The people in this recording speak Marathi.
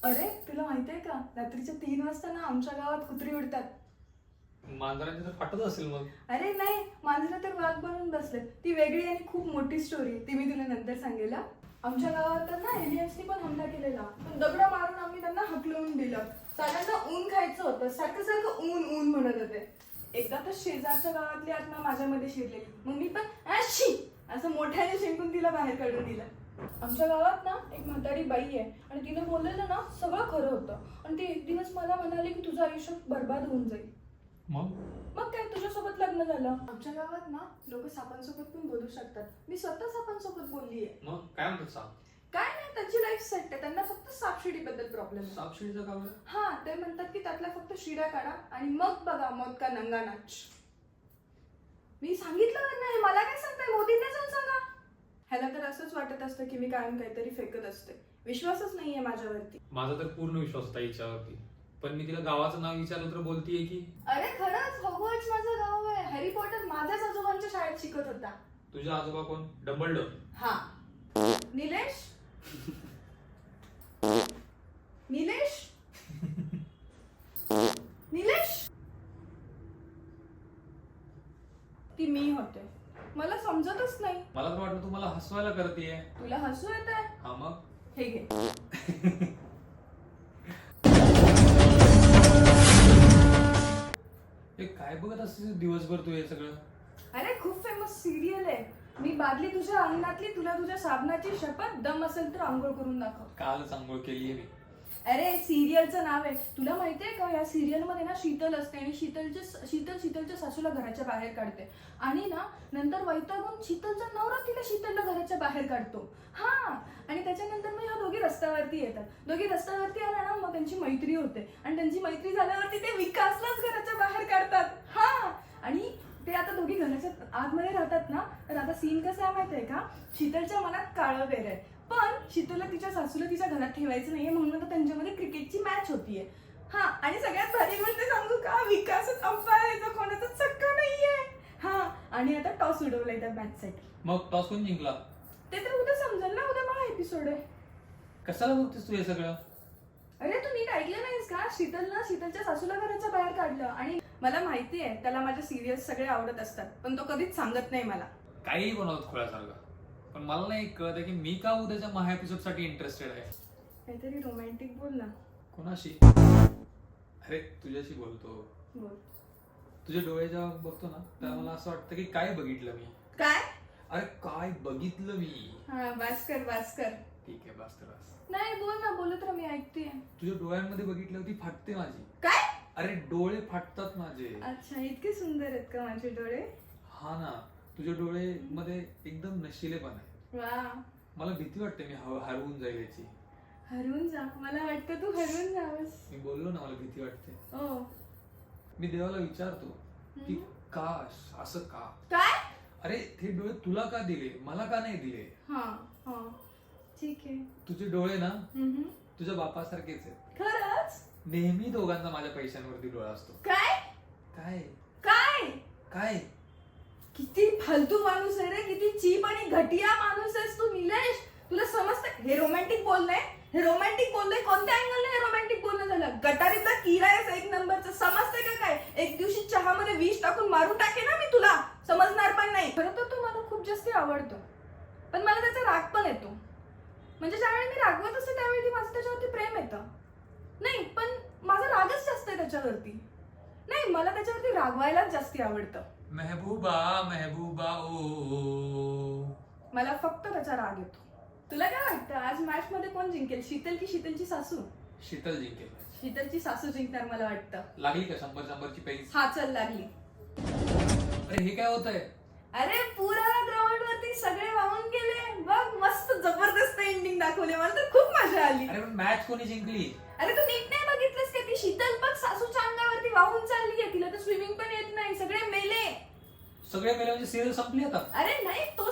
अरे तुला माहितीये का, रात्रीच्या 3 वाजता ना आमच्या गावात कुत्री उडतात. मांजरांची तर फाटत असेल मग. अरे नाही, मांजरं तर वाघ बनून बसले. ती वेगळी आणि खूप मोठी स्टोरी आहे, ती मी तुला नंतर सांगेल हा. आमच्या गावात तर ना एलियन्सनी पण हमला केलेला, पण दगडं मारून आम्ही त्यांना हकलवून दिलं. सगळ्यांना ऊन खायचं होतं, सारखं सारखं ऊन ऊन म्हणत होते. एकदा तर शेजारच्या गावातली आत्मा माझ्यामध्ये शिरलेली, मग मी पण शी असं मोठ्याने शिंकून तिला बाहेर काढून दिलं. आमच्या गावात ना एक म्हातारी बाई आहे आणि तिने बोललेलं ना सगळं खरं होतं. आणि ती एक दिवस मला म्हणाली की तुझं आयुष्य बर्बाद होऊन जाईल. मग काय, तुझ्यासोबत लग्न झालं. आमच्या गावात ना लोक सापांसोबत पण बोलू शकतात. मी स्वतः सापांसोबत बोललीये. मग काय म्हणतात साप? काय नाही, त्यांची लाईफ सेट आहे. त्यांना फक्त सापशिडी बद्दल प्रॉब्लेम आहे. सापशिडीचं का बरं? हा, ते म्हणतात की त्यातल्या फक्त शिड्या काढा आणि मग बघा मौत का नंगा नाच. मी सांगितलं नाही, मला काय सांगताय, मोदींना जाऊन सांगा. ह्याला तर असंच वाटत असतं की मी कायम काहीतरी फेकत असते. विश्वासच नाहीये माझ्यावरती. माझा तर पूर्ण विश्वास होता हिच्यावरती, पण मी तिला गावाचं नाव विचारलं तर बोलतीये की अरे खरंच, हॉगवर्ट्स माझं गाव आहे. हॅरी पॉटर माझ्याच आजोबांच्या शाळेत शिकत होता. तुझा आजोबा कोण? डंबलडोर? हा. निलेश निलेश निलेश ती मी होते. मला समजतच नाही. मला तर वाटलं तू मला हसवायला करतेय. तुला हसू येत आहे? हा मग हे घे. हे काय बघत असते दिवसभर तू हे सगळं? अरे खूप फेमस सिरियल आहे. मी बादली तुझ्या अंगणातली, तुला तुझ्या साबणाची शपथ, दम असेल तर आंघोळ करून दाखव. कालच आंघोळ केलीये मी. अरे सिरियलचं नाव आहे. तुला माहितीये का, या सिरियल मध्ये ना शीतल असते आणि शीतलच्या सासूला घराच्या बाहेर काढते आणि ना नंतर वैतागून शीतलचा नवरा तिला शीतलला घराच्या बाहेर काढतो. हा, आणि त्याच्यानंतर मग ह्या दोघी रस्त्यावरती येतात. दोघी रस्त्यावरती आल्या ना, मग त्यांची मैत्री होते आणि त्यांची मैत्री झाल्यावरती ते विकासलाच घराच्या बाहेर काढतात. हा, आणि ते आता दोघी घराच्या आतमध्ये राहतात ना, तर आता सीन कसा आहे माहितीये का, शीतलच्या मनात काळं बेर आहे, पण शीतलला तिच्या सासूला तिच्या घरात ठेवायचं नाहीये, म्हणून आता त्यांच्यामध्ये क्रिकेटची मॅच होतीये. हा, आणि सगळ्यात भारी गोष्ट सांगू का, विकासच अंपायर आहे, तो कोणाचा चक्का नाहीये. हा, आणि आता टॉस उडवलाय त्या मॅच साठी. मग टॉस कोण जिंकला? ते तर उद्या समजेल ना, उद्या मला एपिसोड आहे. कशाला बघतेस तू हे सगळं? अरे तू नीट ऐकलं नाहीस का, शीतलच्या सासूला घराच्या बाहेर काढलं. आणि मला माहिती आहे त्याला माझे सिरियल्स सगळे आवडत असतात, पण तो कधीच सांगत नाही मला. काही बनवत खोळ्यासारखं. पण मला नाही कळत आहे की मी का उद्याच्या महा एपिसोड साठी इंटरेस्टेड आहे. काहीतरी रोमॅन्टिक बोल ना. कोणाशी? अरे तुझ्याशी बोलतो. बोल. तुझे डोळे जेव्हा बघतो ना, तेव्हा मला असं वाटतं की काय बघितलं मी. काय? अरे काय बघितलं मी. हा, भास्कर. ठीक आहे, बस तर बस. नाही, बोल ना, बोलत राहा, मी ऐकते. तुझ्या डोळ्यांमध्ये बघितलं होती फाटते माझी. काय? अरे डोळे फाटतात माझे. अच्छा, इतके सुंदर आहेत का माझे डोळे? हा ना, तुझ्या डोळे मध्ये एकदम नशिलेपण आहे. वा. मला भीती वाटते मी हरवून जाईल याची. हरवून जा? मला वाटतं तू हरवून जावस. मी बोललो ना मला भीती वाटते. ओ. मी देवाला विचारतो की का असं का. काय? अरे ते डोळे तुला का दिले, मला का नाही दिले. हा हा, ठीक आहे. तुझे डोळे ना तुझ्या बापासारखेच आहेत. खरंच? नेहमी दोघांचा माझ्या पैशांवरती डोळा असतो. काय? काय काय? काय? किती फालतू माणूस आहे रे, किती चीप आणि घटिया माणूस आहेस तू निलेश. तुला समजतं हे रोमॅन्टिक बोलणं? हे रोमॅन्टिक बोलणं कोणत्या अँगलने हे रोमॅन्टिक बोलणं झालं? गटारीतला किडा आहेस एक नंबरचं, समजतंय का काय? एक दिवशी चहामध्ये विष टाकून मारून टाके ना मी तुला, समजणार पण नाही. खरं तर तू मला खूप जास्त आवडतो, पण मला त्याचा राग पण येतो. म्हणजे ज्यावेळी मी रागवत असते त्यावेळी माझं त्याच्यावरती प्रेम येतं. नाही, पण माझा रागच जास्त आहे त्याच्यावरती. नाही, मला त्याच्यावरती रागवायलाच जास्ती आवडतं. मेहबूबा ओ. मला फक्त त्याचा राग येतो. तुला काय वाटतं आज मॅच मध्ये कोण जिंकेल, शीतल की शीतलची सासू? शीतल जिंकेल. शीतलची सासू जिंकणार मला वाटतं. लागली का 100 ची पैस? हा, चल लागली. अरे हे काय होत आहे? अरे पुरा ग्राउंड वरती सगळे वाहून गेले बघ, मस्त जबरदस्त एंडिंग दाखवले, मला तर खूप मजा आली. अरे पण मॅच कोणी जिंकली? अरे तू नीट नाही बघितलंस का, ती शीतल बघ सासूच्या अंगावरती वाहून चालली आहे, तिला तर स्विमिंग पण येत नाही, सगळे मेले. सगळे मेले म्हणजे सिरियल संपली आता? अरे नाही, तो